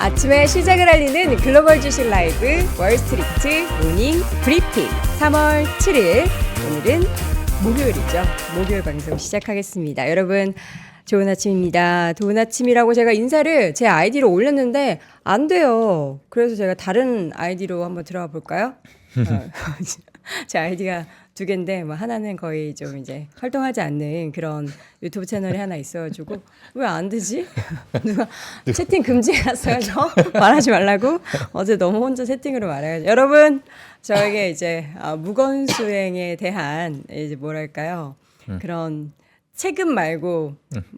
아침에 시작을 알리는 글로벌 주식 라이브 월스트리트 모닝 브리핑 3월 7일 오늘은 목요일이죠. 목요일 방송 시작하겠습니다. 여러분 좋은 아침입니다. 좋은 아침이라고 제가 인사를 제 아이디로 올렸는데 안 돼요. 그래서 제가 다른 아이디로 한번 들어가 볼까요? 제 아이디가 두 개인데 뭐 하나는 거의 좀 이제 활동하지 않는 그런 유튜브 채널이 하나 있어가지고 왜 안 되지? 누가 채팅 금지해놨어요. 저 말하지 말라고 어제 너무 혼자 채팅으로 말해가지고 여러분 저에게 이제 무건 수행에 대한 이제 뭐랄까요 그런 세금 말고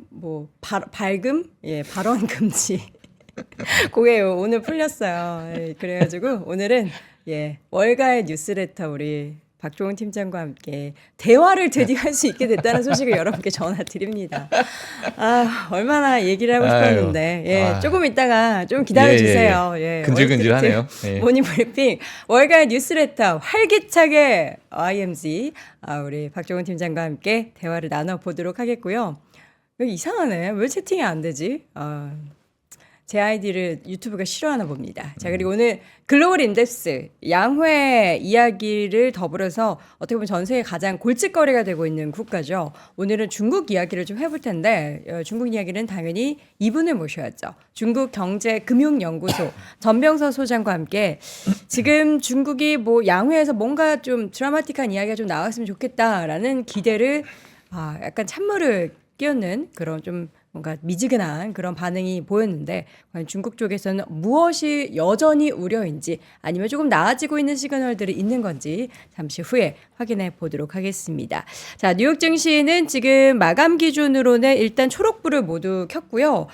뭐 발금 예 발언 금지 그게 오늘 풀렸어요. 예, 그래가지고 오늘은 예 월가의 뉴스레터 우리 박종훈 팀장과 함께 대화를 드디어 할 수 있게 됐다는 소식을 여러분께 전해드립니다. 아 얼마나 얘기를 하고 싶었는데 예, 조금 있다가 좀 기다려주세요. 예, 근질근질하네요. 예. 모닝 브리핑 월가의 뉴스레터 활기차게 IMG 우리 박종훈 팀장과 함께 대화를 나눠보도록 하겠고요. 여기 이상하네. 왜 채팅이 안 되지? 제 아이디를 유튜브가 싫어하나 봅니다. 자, 그리고 오늘 글로벌 인덱스 양회 이야기를 더불어서 어떻게 보면 전 세계 가장 골칫거리가 되고 있는 국가죠. 오늘은 중국 이야기를 좀 해볼 텐데 중국 이야기는 당연히 이분을 모셔야죠. 중국 경제금융연구소 전병서 소장과 함께 지금 중국이 뭐 양회에서 뭔가 좀 드라마틱한 이야기가 좀 나왔으면 좋겠다라는 기대를 약간 찬물을 끼얹는 그런 좀 뭔가 미지근한 그런 반응이 보였는데 과연 중국 쪽에서는 무엇이 여전히 우려인지 아니면 조금 나아지고 있는 시그널들이 있는 건지 잠시 후에 확인해 보도록 하겠습니다. 자, 뉴욕 증시는 지금 마감 기준으로는 일단 초록불을 모두 켰고요.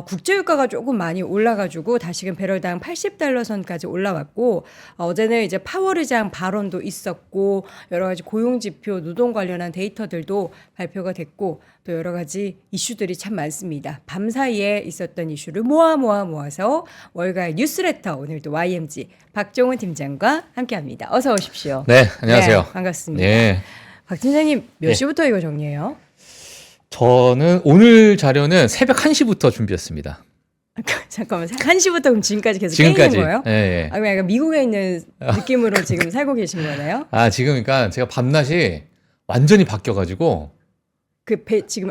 국제유가가 조금 많이 올라가지고 다시금 배럴당 80달러 선까지 올라왔고 어제는 이제 파월 의장 발언도 있었고 여러 가지 고용지표, 노동 관련한 데이터들도 발표가 됐고 또 여러 가지 이슈들이 참 많습니다. 밤 사이에 있었던 이슈를 모아서 월가의 뉴스레터 오늘도 YMG 박종훈 팀장과 함께합니다. 어서 오십시오. 네, 안녕하세요. 네, 반갑습니다. 예. 박 팀장님 몇 시부터 이거 정리해요? 저는 오늘 자료는 새벽 1시부터 준비했습니다. 잠깐만 1시부터 그럼 지금까지 계속 지금까지. 게임인 거예요? 예, 예. 그럼 약간 미국에 있는 느낌으로 지금 살고 계신 거네요? 지금 그러니까 제가 밤낮이 완전히 바뀌어가지고 지금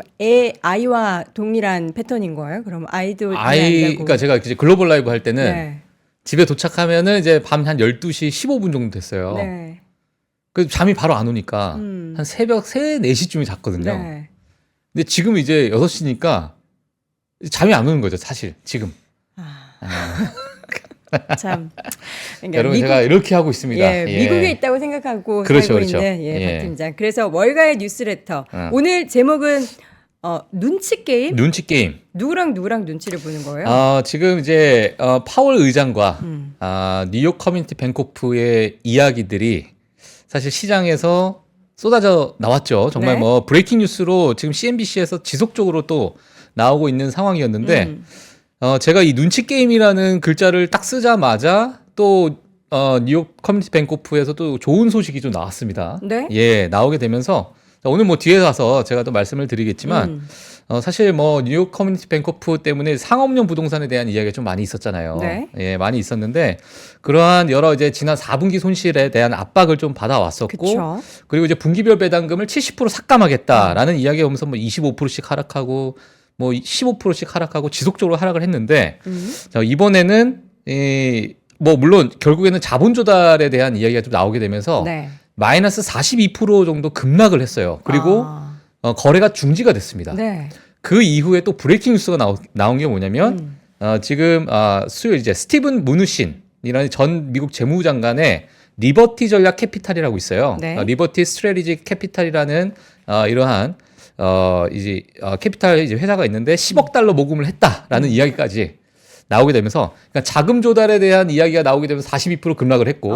아이와 동일한 패턴인 거예요? 그럼 아이도 그러니까 제가 이제 글로벌 라이브 할 때는 네. 집에 도착하면은 이제 밤 한 12시 15분 정도 됐어요. 네. 그 잠이 바로 안 오니까 한 새벽 3, 4시쯤에 잤거든요. 네. 근데 지금 이제 6시니까 잠이 안 오는 거죠, 사실 지금. 참. 그러니까 여러분 제가 이렇게 하고 있습니다. 예, 미국에 있다고 생각하고 그렇죠, 살고 그렇죠. 있는 예. 박 팀장. 그래서 월가의 뉴스레터. 오늘 제목은 눈치 게임? 눈치 게임. 누구랑 눈치를 보는 거예요? 지금 이제 파월 의장과 뉴욕 커뮤니티 뱅코프의 이야기들이 사실 시장에서 쏟아져 나왔죠. 정말 네. 뭐 브레이킹 뉴스로 지금 CNBC에서 지속적으로 또 나오고 있는 상황이었는데 제가 이 눈치 게임이라는 글자를 딱 쓰자마자 또 뉴욕 커뮤니티 뱅코프에서 또 좋은 소식이 좀 나왔습니다. 네? 예, 나오게 되면서 오늘 뭐 뒤에 가서 제가 또 말씀을 드리겠지만 사실 뭐 뉴욕 커뮤니티 뱅코프 때문에 상업용 부동산에 대한 이야기가 좀 많이 있었잖아요. 네. 예, 많이 있었는데 그러한 여러 이제 지난 4분기 손실에 대한 압박을 좀 받아왔었고 그쵸. 그리고 이제 분기별 배당금을 70% 삭감하겠다라는 이야기가 오면서 뭐 25%씩 하락하고 뭐 15%씩 하락하고 지속적으로 하락을 했는데 이번에는 뭐 물론 결국에는 자본 조달에 대한 이야기가 좀 나오게 되면서 네. 마이너스 42% 정도 급락을 했어요. 그리고 거래가 중지가 됐습니다. 네. 그 이후에 또 브레이킹 뉴스가 나온 게 뭐냐면 지금 수요일 이제 스티븐 무누신이라는 전 미국 재무장관의 리버티 전략 캐피탈이라고 있어요. 네. 리버티 스트래티지 캐피탈이라는 이러한 이제 캐피탈 이제 회사가 있는데 10억 달러 모금을 했다라는 이야기까지 나오게 되면서 그러니까 자금 조달에 대한 이야기가 나오게 되면서 42% 급락을 했고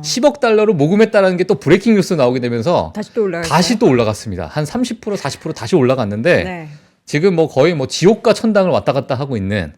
10억 달러를 모금했다라는 게 또 브레이킹 뉴스 나오게 되면서 다시 또 올라갔습니다. 한 30% 40% 다시 올라갔는데 네. 지금 뭐 거의 뭐 지옥과 천당을 왔다 갔다 하고 있는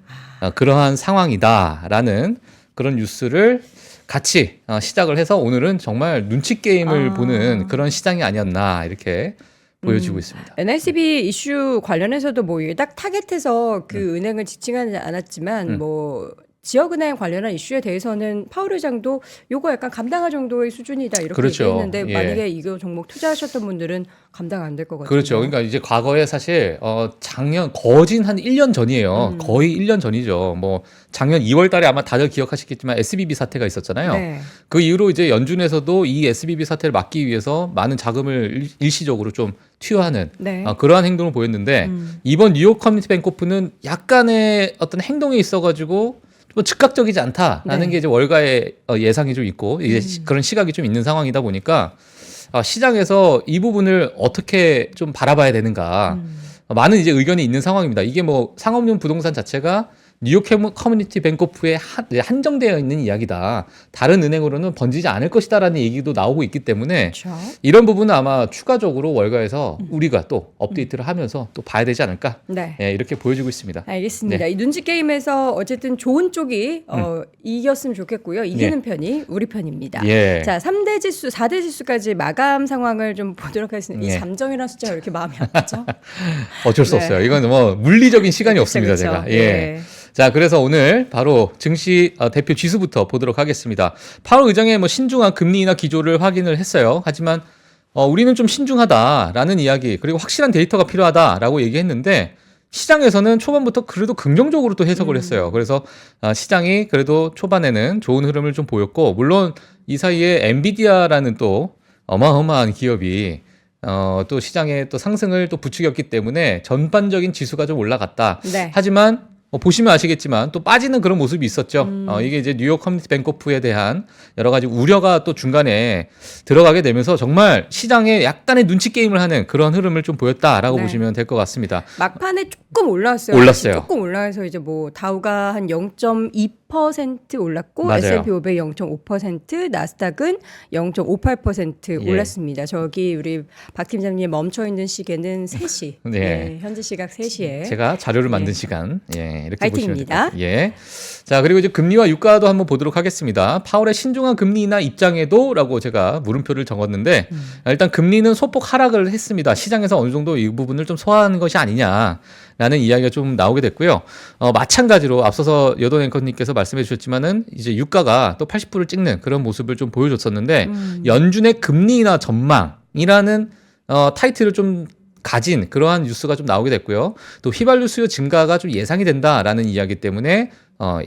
그러한 상황이다라는 그런 뉴스를 같이 시작을 해서 오늘은 정말 눈치 게임을 보는 그런 시장이 아니었나 이렇게 보여지고 있습니다. NICB 이슈 관련해서도 뭐 딱 타겟해서 그 은행을 지칭하지 않았지만 뭐 지역은행 관련한 이슈에 대해서는 파월 의장도 요거 약간 감당할 정도의 수준이다 이렇게 그렇죠. 얘기했는데 예. 만약에 이거 종목 투자하셨던 분들은 감당 안 될 것 같아요. 그렇죠. 그러니까 이제 과거에 사실 작년 거진 한 1년 전이에요. 거의 1년 전이죠. 뭐 작년 2월 달에 아마 다들 기억하시겠지만 SBB 사태가 있었잖아요. 네. 그 이후로 이제 연준에서도 이 SBB 사태를 막기 위해서 많은 자금을 일시적으로 좀 투여하는 네. 그러한 행동을 보였는데 이번 뉴욕 커뮤니티 뱅크오프는 약간의 어떤 행동이 있어가지고 뭐 즉각적이지 않다라는 네. 게 이제 월가의 예상이 좀 있고 이제 그런 시각이 좀 있는 상황이다 보니까 시장에서 이 부분을 어떻게 좀 바라봐야 되는가 많은 이제 의견이 있는 상황입니다. 이게 뭐 상업용 부동산 자체가 뉴욕 커뮤니티 뱅크오프에 한정되어 있는 이야기다. 다른 은행으로는 번지지 않을 것이다라는 얘기도 나오고 있기 때문에 그렇죠. 이런 부분은 아마 추가적으로 월가에서 우리가 또 업데이트를 하면서 또 봐야 되지 않을까? 네. 예, 이렇게 보여지고 있습니다. 알겠습니다. 네. 이 눈치 게임에서 어쨌든 좋은 쪽이 이겼으면 좋겠고요. 이기는 편이 우리 편입니다. 예. 자, 3대 지수, 4대 지수까지 마감 상황을 좀 보도록 하겠습니다. 예. 이 잠정이라는 숫자가 왜 이렇게 마음이 아프죠? 어쩔 수 네. 없어요. 이건 뭐 물리적인 시간이 그쵸, 없습니다, 그쵸. 제가. 예. 자, 그래서 오늘 바로 증시 대표 지수부터 보도록 하겠습니다. 파월 의장의 뭐 신중한 금리 인하 기조를 확인을 했어요. 하지만 우리는 좀 신중하다라는 이야기 그리고 확실한 데이터가 필요하다라고 얘기했는데 시장에서는 초반부터 그래도 긍정적으로 또 해석을 했어요. 그래서 시장이 그래도 초반에는 좋은 흐름을 좀 보였고 물론 이 사이에 엔비디아라는 또 어마어마한 기업이 또 시장에 또 상승을 또 부추겼기 때문에 전반적인 지수가 좀 올라갔다. 네. 하지만 보시면 아시겠지만 또 빠지는 그런 모습이 있었죠. 이게 이제 뉴욕 커뮤니티 뱅크오프에 대한 여러 가지 우려가 또 중간에 들어가게 되면서 정말 시장에 약간의 눈치 게임을 하는 그런 흐름을 좀 보였다라고 네. 보시면 될 것 같습니다. 막판에 조금 올라왔어요. 올랐어요. 조금 올라와서 이제 뭐 다우가 한 0.2% 올랐고 맞아요. S&P 500 0.5%, 나스닥은 0.58% 예. 올랐습니다. 저기 우리 박 팀장님 멈춰 있는 시계는 3시. 네. 네, 현지 시각 3시에. 제가 자료를 만든 예. 시간, 이렇게 파이팅입니다. 보시면 됩니다. 예. 자, 그리고 이제 금리와 유가도 한번 보도록 하겠습니다. 파월의 신중한 금리 인하 입장에도라고 제가 물음표를 적었는데 일단 금리는 소폭 하락을 했습니다. 시장에서 어느 정도 이 부분을 좀 소화하는 것이 아니냐라는 이야기가 좀 나오게 됐고요. 마찬가지로 앞서서 여돈 앵커님께서 말씀해 주셨지만은 이제 유가가 또 80%를 찍는 그런 모습을 좀 보여줬었는데 연준의 금리 인하 전망이라는 타이틀을 좀 가진 그러한 뉴스가 좀 나오게 됐고요. 또 휘발유 수요 증가가 좀 예상이 된다라는 이야기 때문에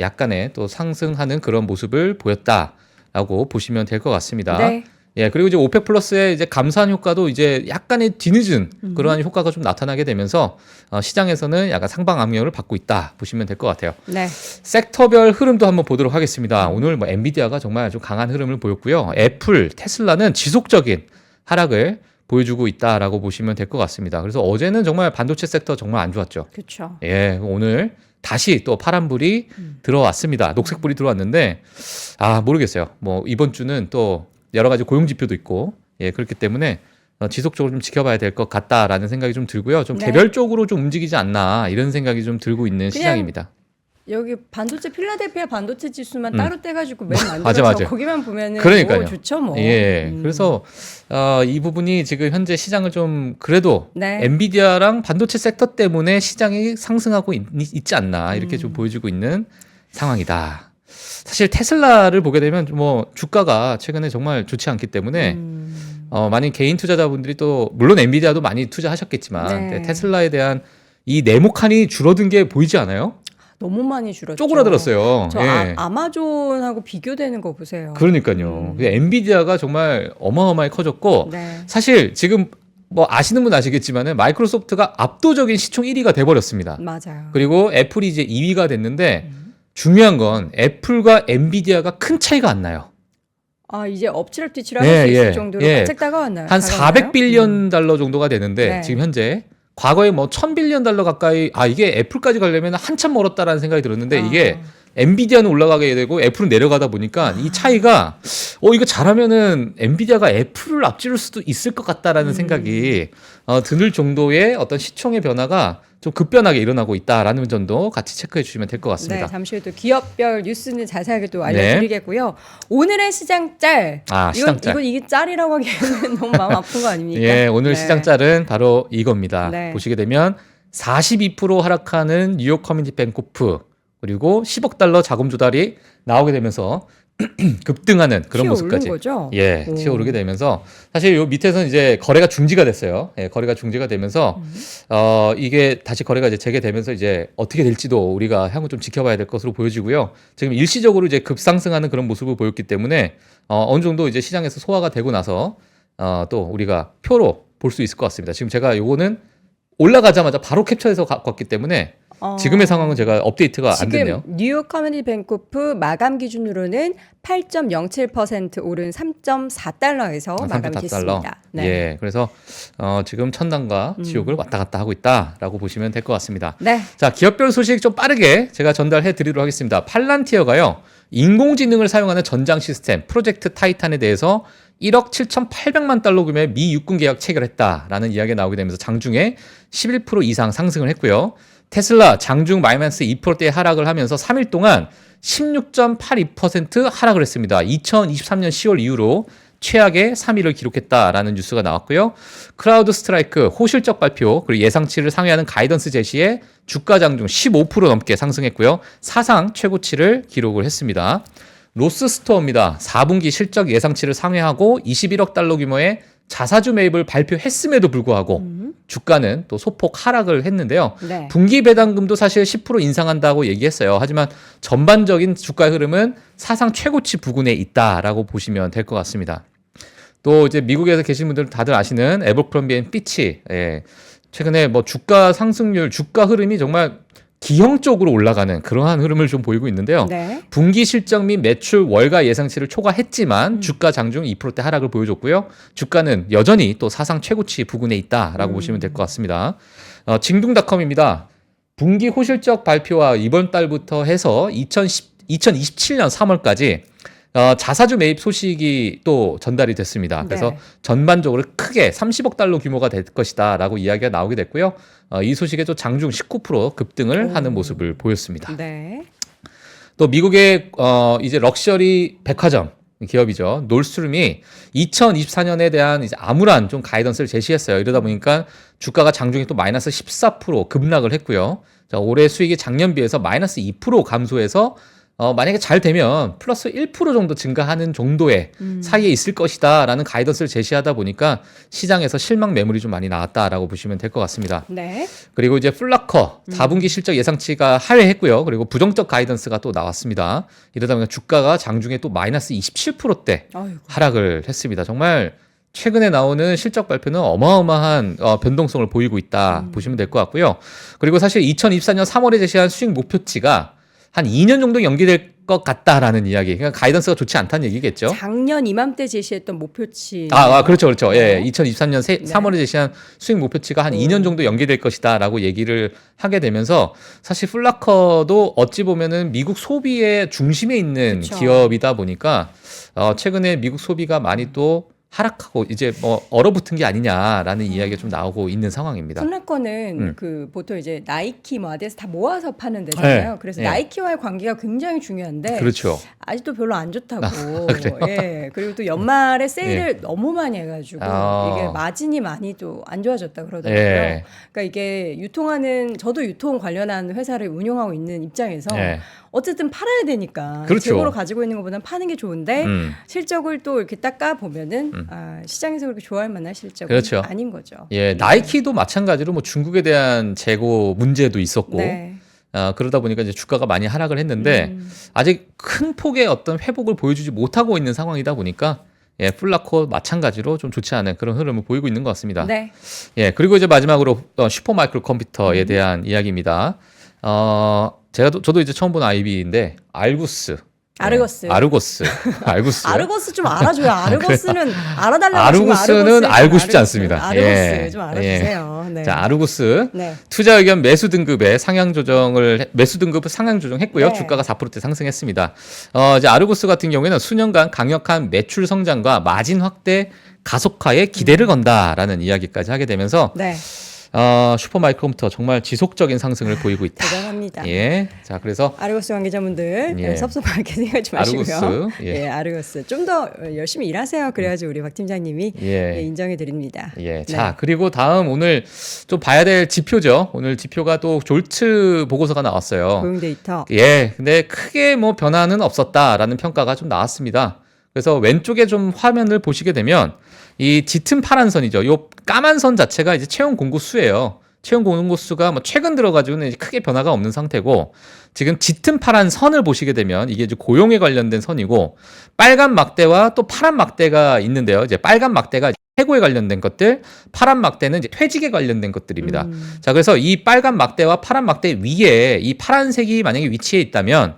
약간의 또 상승하는 그런 모습을 보였다라고 보시면 될 것 같습니다. 네. 예, 그리고 이제 오펙 플러스의 이제 감산 효과도 이제 약간의 뒤늦은 그러한 효과가 좀 나타나게 되면서 시장에서는 약간 상방 압력을 받고 있다 보시면 될 것 같아요. 네. 섹터별 흐름도 한번 보도록 하겠습니다. 오늘 뭐 엔비디아가 정말 좀 강한 흐름을 보였고요. 애플, 테슬라는 지속적인 하락을 보여주고 있다라고 보시면 될 것 같습니다. 그래서 어제는 정말 반도체 섹터 정말 안 좋았죠. 그렇죠. 예, 오늘 다시 또 파란불이 들어왔습니다. 녹색불이 들어왔는데 모르겠어요. 뭐 이번 주는 또 여러 가지 고용 지표도 있고 그렇기 때문에 지속적으로 좀 지켜봐야 될 것 같다라는 생각이 좀 들고요. 좀 네. 개별적으로 좀 움직이지 않나 이런 생각이 좀 들고 있는 시장입니다. 여기 반도체 필라델피아 반도체 지수만 따로 떼가지고 맨 맞아, 만들어서 맞아. 거기만 보면은 그러니까요. 좋죠 뭐. 예, 그래서 이 부분이 지금 현재 시장을 좀 그래도 네. 엔비디아랑 반도체 섹터 때문에 시장이 상승하고 있지 않나 이렇게 좀 보여지고 있는 상황이다. 사실 테슬라를 보게 되면 뭐 주가가 최근에 정말 좋지 않기 때문에 많은 개인 투자자분들이 또 물론 엔비디아도 많이 투자하셨겠지만 네. 테슬라에 대한 이 네모칸이 줄어든 게 보이지 않아요? 너무 많이 줄었죠. 쪼그라들었어요. 저 예. 아마존하고 비교되는 거 보세요. 그러니까요. 엔비디아가 정말 어마어마하게 커졌고 네. 사실 지금 뭐 아시는 분 아시겠지만은 마이크로소프트가 압도적인 시총 1위가 돼버렸습니다. 맞아요. 그리고 애플이 이제 2위가 됐는데 중요한 건 애플과 엔비디아가 큰 차이가 안 나요. 이제 엎치락뒤치락 할 수 있을 정도로 바짝 다가왔나요? 한 다가왔나요? 400빌리언 달러 정도가 되는데 네. 지금 현재 과거에 뭐 1000빌리언 달러 가까이 이게 애플까지 가려면 한참 멀었다라는 생각이 들었는데 이게 엔비디아는 올라가게 되고 애플은 내려가다 보니까 이 차이가 이거 잘하면은 엔비디아가 애플을 앞지를 수도 있을 것 같다라는 생각이 드는 정도의 어떤 시총의 변화가 좀 급변하게 일어나고 있다라는 점도 같이 체크해 주시면 될 것 같습니다. 네, 잠시 후 또 기업별 뉴스는 자세하게 또 알려드리겠고요. 오늘의 시장 짤. 시장 짤. 이건 이게 짤이라고 하기에는 너무 마음 아픈 거 아닙니까? 예, 오늘 네. 시장 짤은 바로 이겁니다. 네. 보시게 되면 42% 하락하는 뉴욕 커뮤니티 뱅크오프 그리고 10억 달러 자금 조달이 나오게 되면서 급등하는 그런 모습까지 거죠? 튀어오르게 되면서 사실 요 밑에서는 이제 거래가 중지가 됐어요. 거래가 중지가 되면서 이게 다시 거래가 이제 재개되면서 이제 어떻게 될지도 우리가 향후 좀 지켜봐야 될 것으로 보여지고요. 지금 일시적으로 이제 급상승하는 그런 모습을 보였기 때문에 어느 정도 이제 시장에서 소화가 되고 나서 또 우리가 표로 볼 수 있을 것 같습니다. 지금 제가 요거는 올라가자마자 바로 캡처해서 갖고 왔기 때문에 지금의 상황은 제가 업데이트가 안 됐네요. 지금 뉴욕 커뮤니티 뱅코프 마감 기준으로는 8.07% 오른 3.4달러에서 마감됐습니다. 네. 예, 그래서 지금 천당과 지옥을 왔다 갔다 하고 있다라고 보시면 될 것 같습니다. 네. 자, 기업별 소식 좀 빠르게 제가 전달해 드리도록 하겠습니다. 팔란티어가요, 인공지능을 사용하는 전장 시스템 프로젝트 타이탄에 대해서 1억 7,800만 달러 규모의 미 육군 계약 체결했다라는 이야기가 나오게 되면서 장중에 11% 이상 상승을 했고요. 테슬라 장중 마이너스 2%대 하락을 하면서 3일 동안 16.82% 하락을 했습니다. 2023년 10월 이후로 최악의 3위를 기록했다라는 뉴스가 나왔고요. 크라우드 스트라이크 호실적 발표 그리고 예상치를 상회하는 가이던스 제시에 주가 장중 15% 넘게 상승했고요. 사상 최고치를 기록을 했습니다. 로스스토어입니다. 4분기 실적 예상치를 상회하고 21억 달러 규모의 자사주 매입을 발표했음에도 불구하고 주가는 또 소폭 하락을 했는데요. 네. 분기 배당금도 사실 10% 인상한다고 얘기했어요. 하지만 전반적인 주가 흐름은 사상 최고치 부근에 있다라고 보시면 될 것 같습니다. 또 이제 미국에서 계신 분들은 다들 아시는 에버크롬비 앤 피치, 최근에 뭐 주가 상승률, 주가 흐름이 정말 기형적으로 올라가는 그러한 흐름을 좀 보이고 있는데요. 네. 분기 실적 및 매출 월가 예상치를 초과했지만 주가 장중 2%대 하락을 보여줬고요. 주가는 여전히 또 사상 최고치 부근에 있다라고 보시면 될 것 같습니다. 징둥닷컴입니다. 분기 호실적 발표와 이번 달부터 해서 2027년 3월까지 자사주 매입 소식이 또 전달이 됐습니다. 그래서 네. 전반적으로 크게 30억 달러 규모가 될 것이다 라고 이야기가 나오게 됐고요. 이 소식에 또 장중 19% 급등을 하는 모습을 보였습니다. 네. 또 미국의 이제 럭셔리 백화점 기업이죠. 놀스트룸이 2024년에 대한 이제 암울한 좀 가이던스를 제시했어요. 이러다 보니까 주가가 장중에 또 마이너스 14% 급락을 했고요. 자, 올해 수익이 작년 비해서 마이너스 2% 감소해서 만약에 잘 되면 플러스 1% 정도 증가하는 정도의 사이에 있을 것이다라는 가이던스를 제시하다 보니까 시장에서 실망 매물이 좀 많이 나왔다라고 보시면 될 것 같습니다. 네. 그리고 이제 플라커 4분기 실적 예상치가 하회했고요. 그리고 부정적 가이던스가 또 나왔습니다. 이러다 보니까 주가가 장중에 또 마이너스 27%대 아이고. 하락을 했습니다. 정말 최근에 나오는 실적 발표는 어마어마한 변동성을 보이고 있다 보시면 될 것 같고요. 그리고 사실 2024년 3월에 제시한 수익 목표치가 한 2년 정도 연기될 것 같다라는 이야기. 그러니까 가이던스가 좋지 않다는 얘기겠죠. 작년 이맘때 제시했던 목표치. 그렇죠. 예, 2023년 3월에 제시한 수익 목표치가 한 2년 정도 연기될 것이다라고 얘기를 하게 되면서 사실 플라커도 어찌 보면은 미국 소비의 중심에 있는 그쵸. 기업이다 보니까 최근에 미국 소비가 많이 또 하락하고 이제 뭐 얼어붙은 게 아니냐라는 이야기가 좀 나오고 있는 상황입니다. 플라커는 그 보통 이제 나이키 뭐 아디다스 다 모아서 파는 데잖아요. 네. 그래서 네. 나이키와의 관계가 굉장히 중요한데 그렇죠. 아직도 별로 안 좋다고. 그래요? 예. 그리고 또 연말에 세일을 너무 많이 해가지고 아. 이게 마진이 많이 또 안 좋아졌다 그러더라고요. 예. 그러니까 이게 저도 유통 관련한 회사를 운영하고 있는 입장에서 예. 어쨌든 팔아야 되니까 그렇죠. 재고로 가지고 있는 것보다는 파는 게 좋은데 음. 실적을 또 이렇게 닦아 보면은 시장에서 그렇게 좋아할 만한 실적은 그렇죠. 아닌 거죠. 예, 나이키도 마찬가지로 뭐 중국에 대한 재고 문제도 있었고 네. 그러다 보니까 이제 주가가 많이 하락을 했는데 아직 큰 폭의 어떤 회복을 보여주지 못하고 있는 상황이다 보니까 예, 플라코 마찬가지로 좀 좋지 않은 그런 흐름을 보이고 있는 것 같습니다. 네. 예, 그리고 이제 마지막으로 슈퍼마이크로 컴퓨터에 대한 이야기입니다. 저도 이제 처음 본 IB인데 알구스. 아르거스. 아르고스. 아르거스 좀 알아줘요. 아르거스는 알아달라고 아르고스는 알고 싶지 않습니다. 아르거스 좀 알아주세요. 네. 자, 아르고스 네. 투자 의견 매수 등급을 상향 조정했고요. 네. 주가가 4%대 상승했습니다. 이제 아르고스 같은 경우에는 수년간 강력한 매출 성장과 마진 확대 가속화에 기대를 건다라는 이야기까지 하게 되면서 네. 슈퍼마이크로 컴퓨터 정말 지속적인 상승을 보이고 있다. 대단합니다. 예. 자, 그래서 아르고스 관계자분들 예. 섭섭하게 생각하지 마시고요. 아르고스. 예. 예, 아르고스 좀 더 열심히 일하세요. 그래야지 우리 박 팀장님이 예. 인정해 드립니다. 예. 자, 그리고 다음 오늘 좀 봐야 될 지표죠. 오늘 지표가 또 졸츠 보고서가 나왔어요. 고용 데이터. 예. 근데 크게 뭐 변화는 없었다라는 평가가 좀 나왔습니다. 그래서 왼쪽에 좀 화면을 보시게 되면 이 짙은 파란 선이죠. 요 까만 선 자체가 이제 채용 공고 수예요. 채용 공고 수가 뭐 최근 들어가지고는 크게 변화가 없는 상태고, 지금 짙은 파란 선을 보시게 되면 이게 이제 고용에 관련된 선이고, 빨간 막대와 또 파란 막대가 있는데요. 이제 빨간 막대가 해고에 관련된 것들, 파란 막대는 이제 퇴직에 관련된 것들입니다. 자, 그래서 이 빨간 막대와 파란 막대 위에 이 파란색이 만약에 위치해 있다면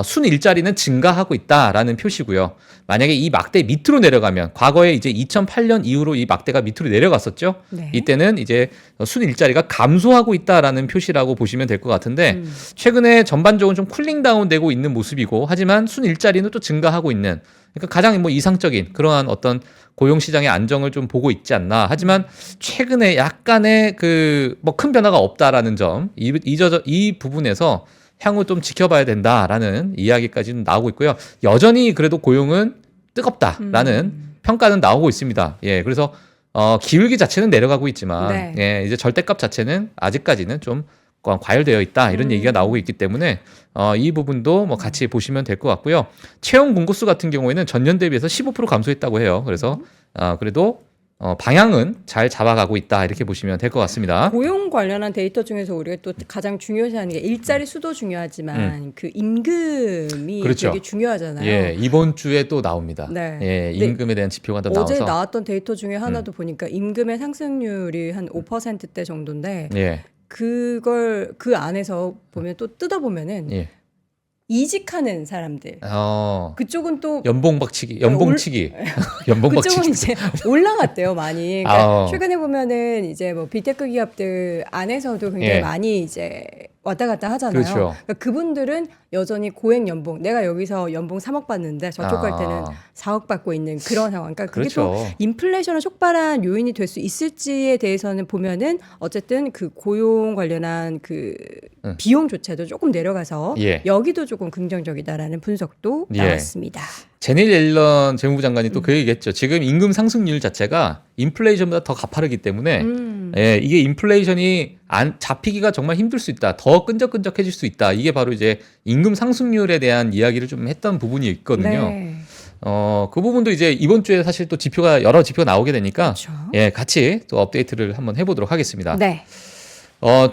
순 일자리는 증가하고 있다라는 표시고요. 만약에 이 막대 밑으로 내려가면, 과거에 이제 2008년 이후로 이 막대가 밑으로 내려갔었죠. 네. 이때는 이제 순 일자리가 감소하고 있다라는 표시라고 보시면 될 것 같은데, 최근에 전반적으로 좀 쿨링 다운 되고 있는 모습이고, 하지만 순 일자리는 또 증가하고 있는, 그러니까 가장 뭐 이상적인 그러한 어떤 고용 시장의 안정을 좀 보고 있지 않나. 하지만 최근에 약간의 그 뭐 큰 변화가 없다라는 점, 이 부분에서 향후 좀 지켜봐야 된다라는 이야기까지 나오고 있고요. 여전히 그래도 고용은 뜨겁다라는 평가는 나오고 있습니다. 예, 그래서 기울기 자체는 내려가고 있지만, 네. 예, 이제 절대값 자체는 아직까지는 좀 과열되어 있다, 이런 얘기가 나오고 있기 때문에 이 부분도 뭐 같이 보시면 될 것 같고요. 채용 공고수 같은 경우에는 전년 대비해서 15% 감소했다고 해요. 그래서 그래도 방향은 잘 잡아가고 있다, 이렇게 보시면 될 것 같습니다. 고용 관련한 데이터 중에서 우리가 또 가장 중요시하는 게 일자리 수도 중요하지만 그 임금이 그렇죠. 되게 중요하잖아요. 예, 이번 주에 또 나옵니다. 네. 예, 임금에 대한 지표가 또 어제 나와서. 나왔던 데이터 중에 하나도 보니까 임금의 상승률이 한 5%대 정도인데, 예, 그걸 그 안에서 보면 또 뜯어보면은 예. 이직하는 사람들 그쪽은 또 연봉치기, 그쪽은 연봉박치기. 이제 올라갔대요 많이. 그러니까 아오. 최근에 보면은 이제 뭐 빅테크 기업들 안에서도 굉장히 예. 많이 이제 왔다 갔다 하잖아요. 그렇죠. 그러니까 그분들은 여전히 고액 연봉, 내가 여기서 연봉 3억 받는데 저쪽 갈 때는 4억 받고 있는 그런 상황. 그러니까 그게 그렇죠. 또 인플레이션을 촉발한 요인이 될 수 있을지에 대해서는 보면은 어쨌든 그 고용 관련한 그 비용조차도 조금 내려가서 예. 여기도 조금 긍정적이다라는 분석도 예. 나왔습니다. 제닐 옐런 재무부 장관이 또 그 얘기했죠. 지금 임금 상승률 자체가 인플레이션보다 더 가파르기 때문에 예, 이게 인플레이션이 잡히기가 정말 힘들 수 있다. 더 끈적끈적해질 수 있다. 이게 바로 이제 임금 상승률에 대한 이야기를 좀 했던 부분이 있거든요. 네. 그 부분도 이제 이번 주에 사실 또 여러 지표가 나오게 되니까 그렇죠. 예, 같이 또 업데이트를 한번 해보도록 하겠습니다. 네.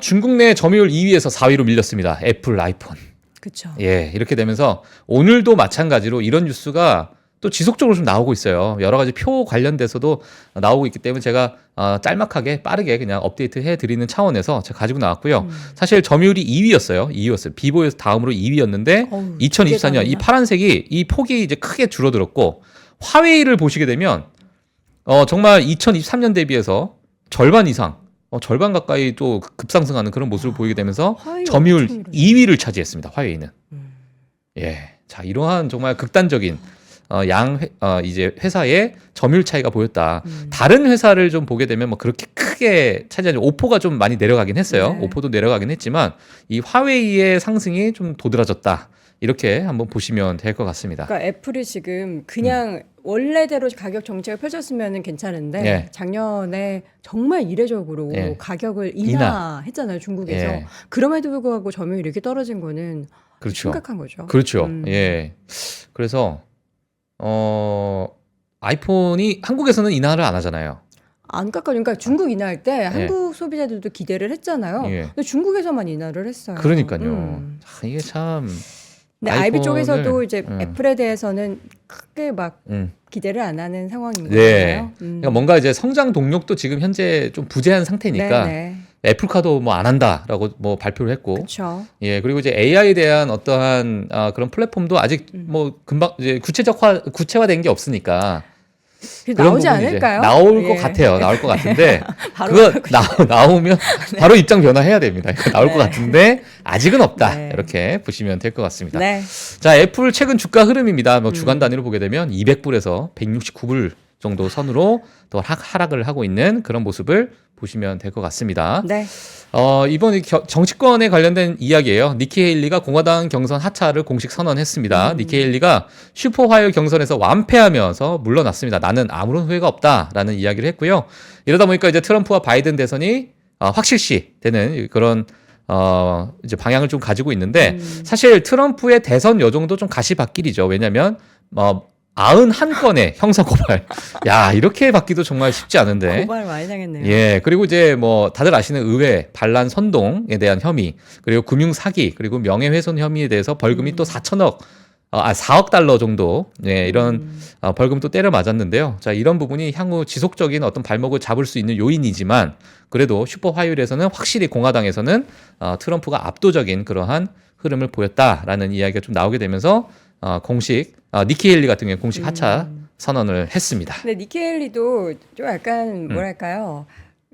중국 내 점유율 2위에서 4위로 밀렸습니다. 애플, 아이폰. 그렇죠. 예, 이렇게 되면서 오늘도 마찬가지로 이런 뉴스가 또 지속적으로 좀 나오고 있어요. 여러 가지 표 관련돼서도 나오고 있기 때문에 제가 짤막하게 빠르게 그냥 업데이트 해드리는 차원에서 제가 가지고 나왔고요. 사실 점유율이 2위였어요. 비보에서 다음으로 2위였는데 어우, 2024년 이 이게 파란색이 이 폭이 이제 크게 줄어들었고, 화웨이를 보시게 되면 정말 2023년 대비해서 절반 이상, 절반 가까이 또 급상승하는 그런 모습을 보이게 되면서 화웨이 점유율 엄청 늘었네. 2위를 차지했습니다. 화웨이는. 예, 자, 이러한 정말 극단적인 이제 회사의 점유율 차이가 보였다. 다른 회사를 좀 보게 되면 뭐 그렇게 크게 차지하지, 오포가 좀 많이 내려가긴 했어요. 네. 오포도 내려가긴 했지만 이 화웨이의 상승이 좀 도드라졌다. 이렇게 한번 보시면 될 것 같습니다. 그러니까 애플이 지금 그냥 원래대로 가격 정책을 펼쳤으면 괜찮은데 예. 작년에 정말 이례적으로 예. 가격을 인하했잖아요, 중국에서. 예. 그럼에도 불구하고 점유율이 이렇게 떨어진 거는 그렇죠. 심각한 거죠. 그렇죠. 예. 그래서 아이폰이 한국에서는 인하를 안 하잖아요. 안 깎아줘. 그러니까 중국 인하할 때 한국 소비자들도 기대를 했잖아요. 예. 근데 중국에서만 인하를 했어요. 그러니까요. 자, 이게 참. 근데 아이비 아이폰을- 쪽에서도 이제 애플에 대해서는 크게 막 기대를 안 하는 상황인 네. 거예요. 그러니까 뭔가 이제 성장 동력도 지금 현재 좀 부재한 상태니까 네. 애플카도 뭐 안 한다라고 뭐 발표를 했고, 그렇죠. 예, 그리고 이제 AI에 대한 어떠한 그런 플랫폼도 아직 뭐 금방 이제 구체화된 게 없으니까 그런 나오지 부분이 이제 않을까요? 나올 예. 것 같아요. 나올 것 같은데 바로 그거 나오면 바로 입장 변화해야 됩니다. 이거 나올 것 같은데 아직은 없다. 네. 이렇게 보시면 될 것 같습니다. 네. 자, 애플 최근 주가 흐름입니다. 뭐 주간 단위로 보게 되면 200불에서 169불 정도 선으로 또 하락을 하고 있는 그런 모습을 보시면 될 것 같습니다. 네. 이번 정치권에 관련된 이야기예요. 니키 헤일리가 공화당 경선 하차를 공식 선언했습니다. 니키 헤일리가 슈퍼화요 경선에서 완패하면서 물러났습니다. 나는 아무런 후회가 없다라는 이야기를 했고요. 이러다 보니까 이제 트럼프와 바이든 대선이 확실시 되는 그런 이제 방향을 좀 가지고 있는데 사실 트럼프의 대선 여정도 좀 가시밭길이죠. 왜냐하면 91건의 형사 고발. 야, 이렇게 받기도 정말 쉽지 않은데. 고발 많이 당했네요. 예, 그리고 이제 뭐 다들 아시는 의회 반란 선동에 대한 혐의, 그리고 금융 사기, 그리고 명예훼손 혐의에 대해서 벌금이 또 4억 달러 정도, 예, 이런 벌금 또 때려 맞았는데요. 자, 이런 부분이 향후 지속적인 어떤 발목을 잡을 수 있는 요인이지만 그래도 슈퍼 화요일에서는 확실히 공화당에서는 트럼프가 압도적인 그러한 흐름을 보였다라는 이야기가 좀 나오게 되면서 공식 니키 헤일리 같은 경우에 공식 하차 선언을 했습니다. 근데 니키 헤일리도 좀 약간 뭐랄까요?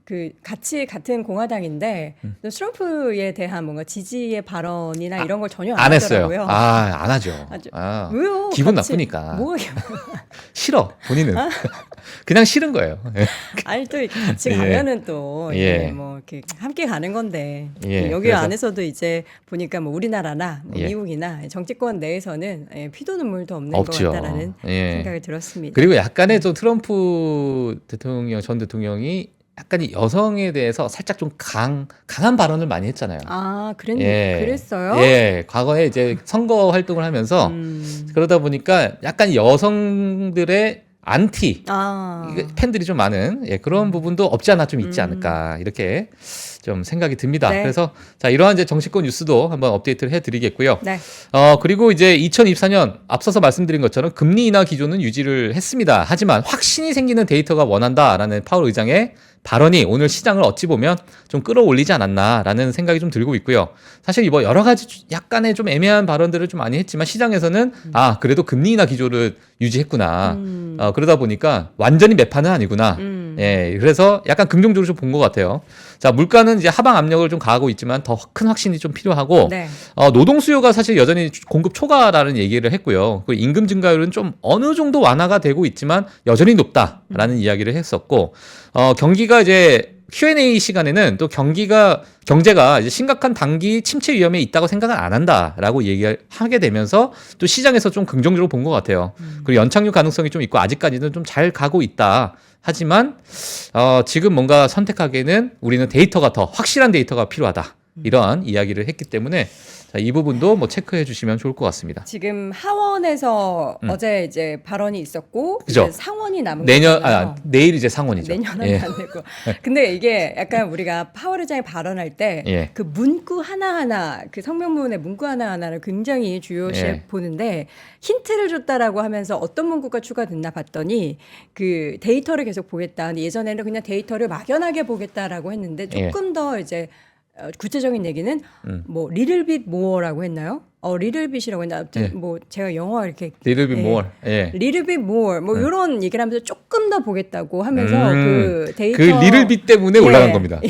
그 같은 공화당인데 또 트럼프에 대한 뭔가 지지의 발언이나 이런 걸 전혀 안 했어요. 하더라고요. 안 하죠. 왜요? 기분 같이 나쁘니까. 뭐 싫어, 본인은. 그냥 싫은 거예요. 아니 또 이렇게 같이 예. 가면은 또 예. 이제 뭐 이렇게 함께 가는 건데 예, 여기 그래서- 안에서도 이제 보니까 뭐 우리나라나 뭐 예. 미국이나 정치권 내에서는 피도 눈물도 없는 없죠. 것 같다라는 예. 생각이 들었습니다. 그리고 약간의 좀 트럼프 대통령, 전 대통령이 약간 이 여성에 대해서 살짝 좀 강한 발언을 많이 했잖아요. 그랬어요? 예, 과거에 이제 선거 활동을 하면서 그러다 보니까 약간 여성들의 안티 팬들이 좀 많은 그런 부분도 없지 않아 좀 있지 않을까 이렇게 좀 생각이 듭니다. 네. 그래서 자, 이러한 이제 정치권 뉴스도 한번 업데이트를 해드리겠고요. 네. 그리고 이제 2024년 앞서서 말씀드린 것처럼 금리 인하 기조는 유지를 했습니다. 하지만 확신이 생기는 데이터가 원한다라는 파월 의장의 발언이 오늘 시장을 어찌 보면 좀 끌어올리지 않았나라는 생각이 좀 들고 있고요. 사실 뭐 여러 가지 약간의 좀 애매한 발언들을 좀 많이 했지만 시장에서는 그래도 금리 인하 기조를 유지했구나. 그러다 보니까 완전히 매파는 아니구나. 예, 그래서 약간 긍정적으로 좀 본 것 같아요. 자, 물가는 이제 하방 압력을 좀 가하고 있지만 더 큰 확신이 좀 필요하고 네. 노동 수요가 사실 여전히 공급 초과라는 얘기를 했고요. 그 임금 증가율은 좀 어느 정도 완화가 되고 있지만 여전히 높다라는 이야기를 했었고 경기가 이제 Q&A 시간에는 또 경제가 이제 심각한 단기 침체 위험에 있다고 생각은 안 한다라고 얘기하게 되면서 또 시장에서 좀 긍정적으로 본 것 같아요. 그리고 연착륙 가능성이 좀 있고 아직까지는 좀 잘 가고 있다. 하지만 지금 뭔가 선택하기에는 우리는 데이터가 더 확실한 데이터가 필요하다. 이러한 이야기를 했기 때문에 자, 이 부분도 뭐 체크해 주시면 좋을 것 같습니다. 지금 하원에서 어제 이제 발언이 있었고 그죠? 이제 상원이 남은 내년 거잖아요. 내일 이제 상원이죠. 내년은 예. 안 되고. 근데 이게 약간 우리가 파월 의장이 발언할 때 예. 그 문구 하나하나 그 성명문의 문구 하나하나를 굉장히 주요시해 예. 보는데 힌트를 줬다라고 하면서 어떤 문구가 추가됐나 봤더니 그 데이터를 계속 보겠다. 근데 예전에는 그냥 데이터를 막연하게 보겠다라고 했는데 조금 더 이제 구체적인 얘기는 뭐 little bit more라고 했나요? little bit이라고 했나? 아무튼 예. 뭐 제가 영어 이렇게 little bit more. 예. little bit more 뭐 이런 얘기를 하면서 조금 더 보겠다고 하면서 그 데이터 그 little bit 때문에 올라간 겁니다. 예.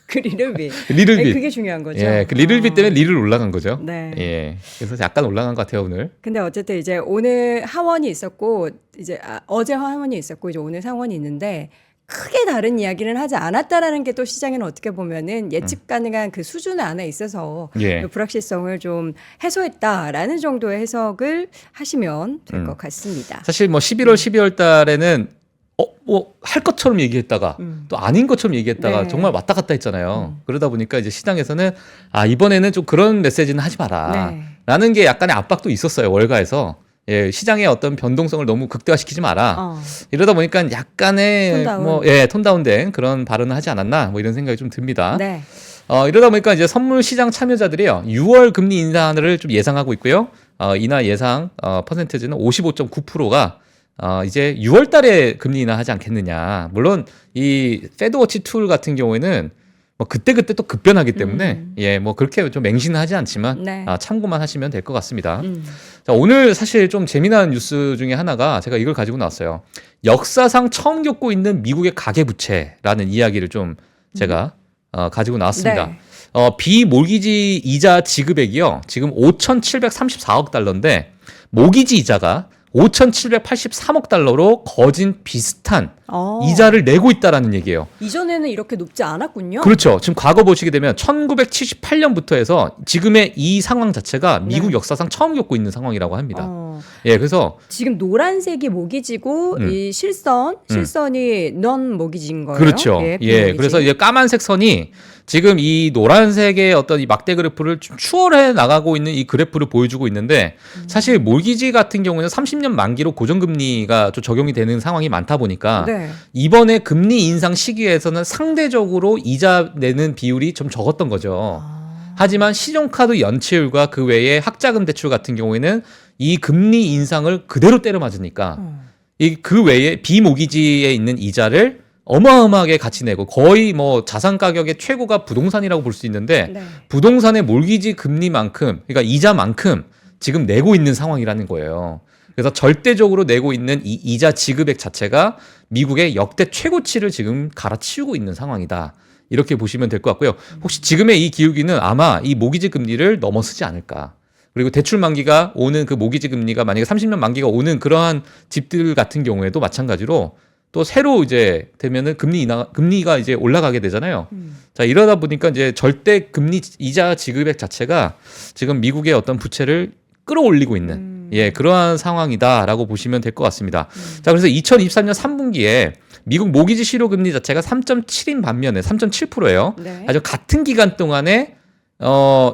그 little bit. little bit. 그게 중요한 거죠. 예, 그 little bit 때문에 리를 올라간 거죠. 네. 예. 그래서 약간 올라간 것 같아요, 오늘. 근데 어쨌든 이제 오늘 하원이 있었고 이제 어제 하원이 있었고 이제 오늘 상원이 있는데 크게 다른 이야기는 하지 않았다라는 게 또 시장에는 어떻게 보면은 예측 가능한 그 수준 안에 있어서 예. 불확실성을 좀 해소했다라는 정도의 해석을 하시면 될 것 같습니다. 사실 뭐 11월, 12월 달에는 뭐 할 것처럼 얘기했다가 또 아닌 것처럼 얘기했다가 네. 정말 왔다 갔다 했잖아요. 그러다 보니까 이제 시장에서는 이번에는 좀 그런 메시지는 하지 마라. 네. 라는 게 약간의 압박도 있었어요, 월가에서. 예, 시장의 어떤 변동성을 너무 극대화시키지 마라. 이러다 보니까 약간의 톤다운. 톤다운된 그런 발언을 하지 않았나 뭐 이런 생각이 좀 듭니다. 네. 이러다 보니까 이제 선물 시장 참여자들이요, 6월 금리 인하를 좀 예상하고 있고요. 인하 예상 퍼센테이지는 55.9%가 이제 6월 달에 금리 인하하지 않겠느냐. 물론 이 페드워치 툴 같은 경우에는 뭐 그때그때 또 급변하기 때문에 예, 뭐 그렇게 좀 맹신은 하지 않지만 네. 참고만 하시면 될 것 같습니다. 자, 오늘 사실 좀 재미난 뉴스 중에 하나가 제가 이걸 가지고 나왔어요. 역사상 처음 겪고 있는 미국의 가계부채라는 이야기를 좀 제가 가지고 나왔습니다. 네. 비모기지 이자 지급액이요, 지금 5,734억 달러인데 모기지 이자가 5,783억 달러로 거진 비슷한 어. 이자를 내고 있다라는 얘기예요. 이전에는 이렇게 높지 않았군요. 그렇죠. 지금 과거 보시게 되면 1978년부터 해서 지금의 이 상황 자체가 미국 네. 역사상 처음 겪고 있는 상황이라고 합니다. 어. 예, 그래서 지금 노란색이 모기지고 이 실선이 넌 모기지인 거예요. 그렇죠. 예, 예, 비모기지. 그래서 이제 까만색 선이 지금 이 노란색의 어떤 이 막대 그래프를 좀 추월해 나가고 있는 이 그래프를 보여주고 있는데 사실 모기지 같은 경우는 30년 만기로 고정금리가 좀 적용이 되는 상황이 많다 보니까 네. 이번에 금리 인상 시기에서는 상대적으로 이자 내는 비율이 좀 적었던 거죠. 하지만 신용카드 연체율과 그 외에 학자금 대출 같은 경우에는 이 금리 인상을 그대로 때려 맞으니까 이 그 외에 비모기지에 있는 이자를 어마어마하게 같이 내고 거의 뭐 자산 가격의 최고가 부동산이라고 볼 수 있는데 네. 부동산의 몰기지 금리만큼 그러니까 이자만큼 지금 내고 있는 상황이라는 거예요. 그래서 절대적으로 내고 있는 이 이자 지급액 자체가 미국의 역대 최고치를 지금 갈아치우고 있는 상황이다. 이렇게 보시면 될 것 같고요. 혹시 지금의 이 기울기는 아마 이 모기지 금리를 넘어서지 않을까. 그리고 대출 만기가 오는 그 모기지 금리가 만약에 30년 만기가 오는 그러한 집들 같은 경우에도 마찬가지로 또 새로 이제 되면은 금리가 이제 올라가게 되잖아요. 자, 이러다 보니까 이제 절대 금리 이자 지급액 자체가 지금 미국의 어떤 부채를 끌어올리고 있는 예, 그러한 상황이다라고 보시면 될 것 같습니다. 자, 그래서 2023년 3분기에 미국 모기지 실효 금리 자체가 3.7인 반면에 3.7%예요. 네. 아주 같은 기간 동안에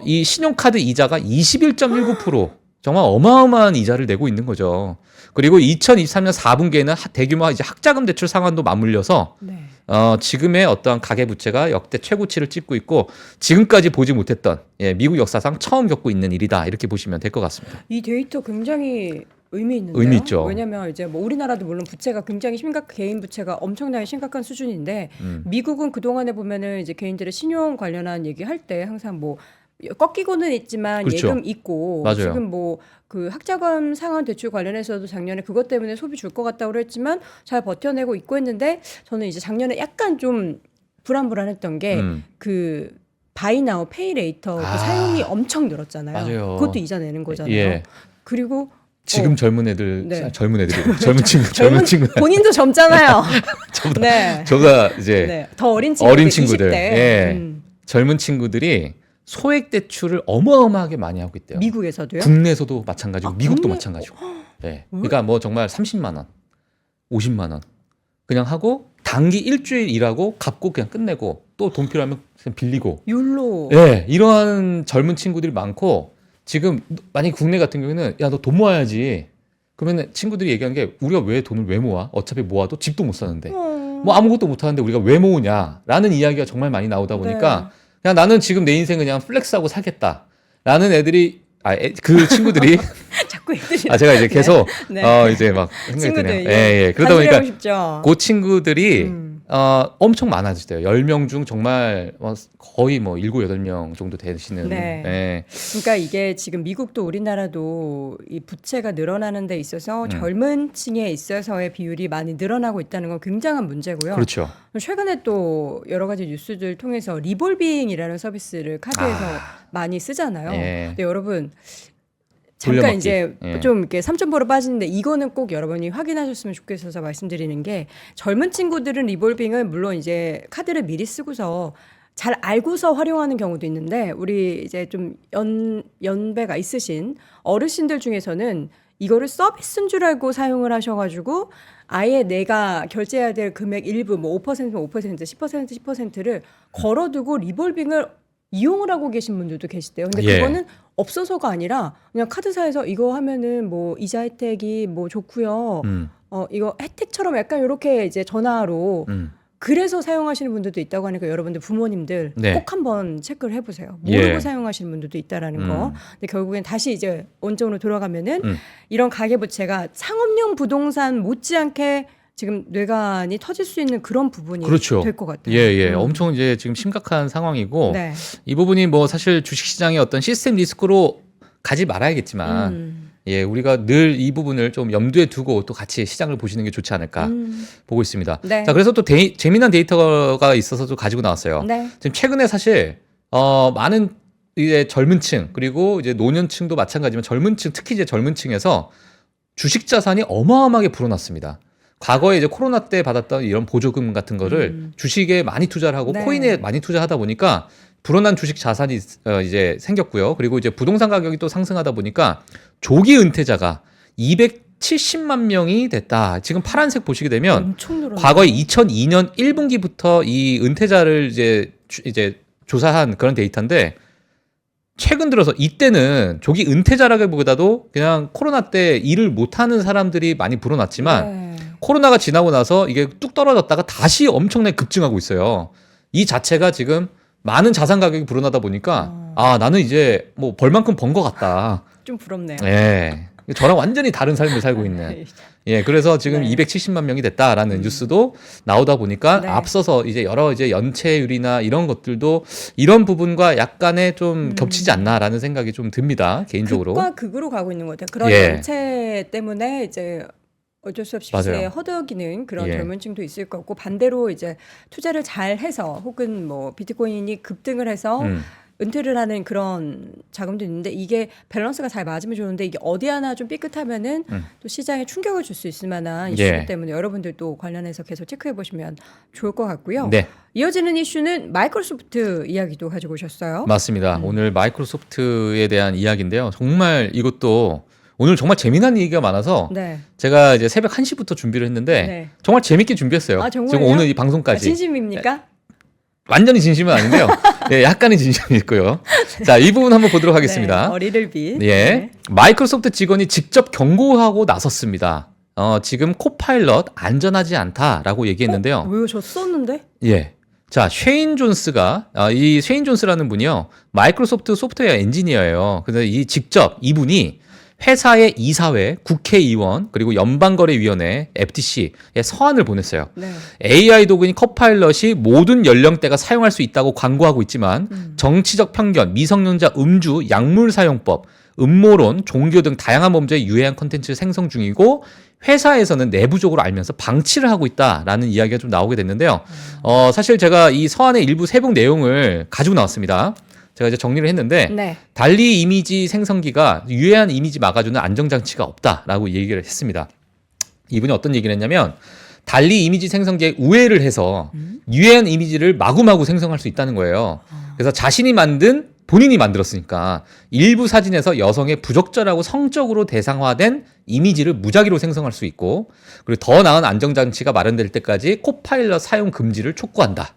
이 신용카드 이자가 21.19% 정말 어마어마한 이자를 내고 있는 거죠. 그리고 2023년 4분기에는 대규모 이제 학자금 대출 상환도 맞물려서 네. 지금의 어떠한 가계 부채가 역대 최고치를 찍고 있고 지금까지 보지 못했던 예, 미국 역사상 처음 겪고 있는 일이다 이렇게 보시면 될 것 같습니다. 이 데이터 굉장히 의미 있는데요. 의미 있죠. 왜냐하면 이제 뭐 우리나라도 물론 부채가 굉장히 개인 부채가 엄청나게 심각한 수준인데 미국은 그 동안에 보면은 이제 개인들의 신용 관련한 얘기할 때 항상 뭐 꺾이고는 있지만 그렇죠. 예금 있고 맞아요. 지금 뭐 그 학자금 상환 대출 관련해서도 작년에 그것 때문에 소비 줄 것 같다고 했지만 잘 버텨내고 있고 했는데 저는 이제 작년에 약간 좀 불안했던 게 그 바이 나우 페이 레이터 그 사용이 엄청 늘었잖아요. 맞아요. 그것도 이자 내는 거잖아요. 예. 그리고 지금 젊은 애들, 네. 젊은 애들이 젊은 친구, 본인도 젊잖아요. 네. 저가 이제 네. 더 어린 친구들, 어린 친구들, 20대. 예. 젊은 친구들이 소액 대출을 어마어마하게 많이 하고 있대요. 미국에서도요? 국내에서도 마찬가지고 미국도 국내? 마찬가지고. 네. 그러니까 뭐 정말 30만 원, 50만 원 그냥 하고 단기 일주일 일하고 갚고 그냥 끝내고 또 돈 필요하면 그냥 빌리고. 율로. 네, 이러한 젊은 친구들이 많고 지금 만약에 국내 같은 경우에는 야, 너 돈 모아야지. 그러면 친구들이 얘기하는 게 우리가 왜 돈을 왜 모아? 어차피 모아도 집도 못 사는데. 뭐 아무것도 못 하는데 우리가 왜 모으냐라는 이야기가 정말 많이 나오다 보니까 그냥 나는 지금 내 인생 그냥 플렉스하고 살겠다라는 애들이 그 친구들이 자꾸 애들이. 제가 이제 계속 네. 이제 막 생각이 친구들. 드네요. 예. 그러다 보니까 싶죠. 그 친구들이 엄청 많아지대요. 10명 중 정말 거의 뭐 7, 8명 정도 되시는. 네. 예. 그러니까 이게 지금 미국도 우리나라도 이 부채가 늘어나는 데 있어서 젊은 층에 있어서의 비율이 많이 늘어나고 있다는 건 굉장한 문제고요. 그렇죠. 최근에 또 여러 가지 뉴스들 통해서 리볼빙이라는 서비스를 카드에서 많이 쓰잖아요. 예. 근데 여러분 잠깐 돌려막기. 이제 예. 좀 이렇게 3,000%로 빠지는데 이거는 꼭 여러분이 확인하셨으면 좋겠어서 말씀드리는 게 젊은 친구들은 리볼빙을 물론 이제 카드를 미리 쓰고서 잘 알고서 활용하는 경우도 있는데 우리 이제 좀 연배가 있으신 어르신들 중에서는 이거를 서비스인 줄 알고 사용을 하셔가지고 아예 내가 결제해야 될 금액 일부 뭐 5%면 5%, 10% 10%를 걸어두고 리볼빙을 이용을 하고 계신 분들도 계시대요. 근데 예. 그거는 없어서가 아니라 그냥 카드사에서 이거 하면은 뭐 이자 혜택이 뭐 좋고요. 이거 혜택처럼 약간 이렇게 이제 전화로 그래서 사용하시는 분들도 있다고 하니까 여러분들 부모님들 네. 꼭 한번 체크를 해보세요. 모르고 예. 사용하시는 분들도 있다라는 거. 근데 결국엔 다시 이제 원점으로 돌아가면은 이런 가계부채가 상업용 부동산 못지않게 지금 뇌관이 터질 수 있는 그런 부분이 그렇죠. 될 것 같아요. 예. 엄청 이제 지금 심각한 상황이고 네. 이 부분이 뭐 사실 주식시장의 어떤 시스템 리스크로 가지 말아야겠지만 예, 우리가 늘 이 부분을 좀 염두에 두고 또 같이 시장을 보시는 게 좋지 않을까 보고 있습니다. 네. 자, 그래서 또 재미난 데이터가 있어서 좀 가지고 나왔어요. 네. 지금 최근에 사실 많은 이제 젊은층 그리고 이제 노년층도 마찬가지지만 젊은층 특히 이제 젊은층에서 주식 자산이 어마어마하게 불어났습니다. 과거에 이제 코로나 때 받았던 이런 보조금 같은 거를 주식에 많이 투자를 하고 네. 코인에 많이 투자하다 보니까 불어난 주식 자산이 이제 생겼고요. 그리고 이제 부동산 가격이 또 상승하다 보니까 조기 은퇴자가 270만 명이 됐다. 지금 파란색 보시게 되면 엄청 늘었네. 과거에 2002년 1분기부터 이 은퇴자를 이제 조사한 그런 데이터인데 최근 들어서 이때는 조기 은퇴자라기보다도 그냥 코로나 때 일을 못하는 사람들이 많이 불어났지만 네. 코로나가 지나고 나서 이게 뚝 떨어졌다가 다시 엄청나게 급증하고 있어요. 이 자체가 지금 많은 자산 가격이 불어나다 보니까 아 나는 이제 뭐 벌만큼 번 것 같다. 좀 부럽네요. 예. 저랑 완전히 다른 삶을 살고 있는. 예, 그래서 지금 네. 270만 명이 됐다라는 뉴스도 나오다 보니까 네. 앞서서 이제 여러 이제 연체율이나 이런 것들도 이런 부분과 약간의 좀 겹치지 않나라는 생각이 좀 듭니다. 개인적으로. 극과 극으로 가고 있는 것 같아요. 그런 예. 연체 때문에 이제 어쩔 수 없이 맞아요. 시세에 허덕이는 그런 예. 젊은층도 있을 거고 반대로 이제 투자를 잘 해서 혹은 뭐 비트코인이 급등을 해서 은퇴를 하는 그런 자금도 있는데 이게 밸런스가 잘 맞으면 좋은데 이게 어디 하나 좀 삐끗하면은 또 시장에 충격을 줄 수 있을 만한 이슈 예. 때문에 여러분들도 관련해서 계속 체크해 보시면 좋을 것 같고요. 네. 이어지는 이슈는 마이크로소프트 이야기도 가지고 오셨어요. 맞습니다. 오늘 마이크로소프트에 대한 이야기인데요. 정말 이것도 오늘 정말 재미난 얘기가 많아서 네. 제가 이제 새벽 1시부터 준비를 했는데 네. 정말 재밌게 준비했어요. 아, 정말요? 지금 오늘 이 아, 방송까지. 진심입니까? 완전히 진심은 아닌데요. 예, 약간의 진심이 있고요. 자, 이 부분 한번 보도록 하겠습니다. 네, 어리를 빛. 예. 네. 마이크로소프트 직원이 직접 경고하고 나섰습니다. 지금 코파일럿 안전하지 않다라고 얘기했는데요. 왜요? 저 썼는데? 예. 자, 쉐인 존스가, 이 쉐인 존스라는 분이요. 마이크로소프트 소프트웨어 엔지니어예요. 그래서 직접 이분이 회사의 이사회, 국회의원, 그리고 연방거래위원회, FTC에 서한을 보냈어요. 네. AI 도구인 커파일럿이 모든 연령대가 사용할 수 있다고 광고하고 있지만 정치적 편견, 미성년자 음주, 약물 사용법, 음모론, 종교 등 다양한 범죄에 유해한 컨텐츠를 생성 중이고 회사에서는 내부적으로 알면서 방치를 하고 있다라는 이야기가 좀 나오게 됐는데요. 사실 제가 이 서한의 일부 세부 내용을 가지고 나왔습니다. 제가 이제 정리를 했는데 네. 달리 이미지 생성기가 유해한 이미지 막아주는 안정장치가 없다라고 얘기를 했습니다. 이분이 어떤 얘기를 했냐면 달리 이미지 생성기에 우회를 해서 유해한 이미지를 마구마구 생성할 수 있다는 거예요. 그래서 본인이 만들었으니까 일부 사진에서 여성의 부적절하고 성적으로 대상화된 이미지를 무작위로 생성할 수 있고 그리고 더 나은 안정장치가 마련될 때까지 코파일럿 사용 금지를 촉구한다.